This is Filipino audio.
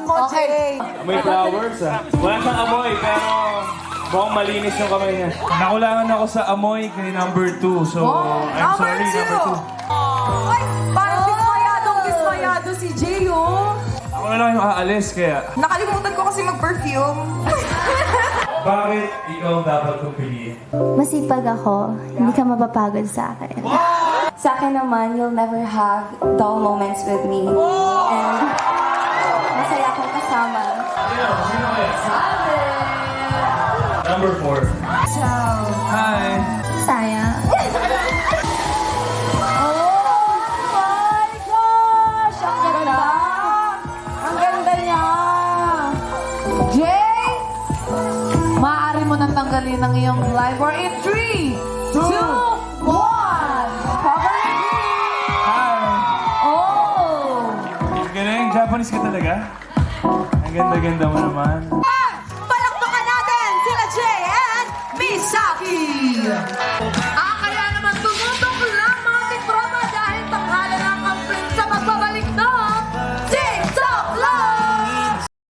mo, Jay. May flowers Wala siyang amoy, pero mukhang malinis yung kamay niya. Nakulangan ako sa amoy kay number 2, so I'm sorry, number 2. Ay, parang dismayado si Jay, oh. Ako na lang yung aalis, kaya... Nakalimutan ko kasi mag-perfume. Bakit ikaw dapat kong piliin? Masipag ako, hindi ka mapapagod sa akin. Sa akin naman, you'll never have dull moments with me. And masaya akong kasama. Sino kaya? Number 4. Hi! Sayang. My gosh! Ang ganda! Ang ganda niya! Jay! Maaari mo nang tanggalin ang iyong live or in 3, 2, 1! Cover it! Hi! Oh! Ang galing, Japanese ka talaga? Ang ganda-ganda mo naman. Palakpakan natin sila Jay and Misaki!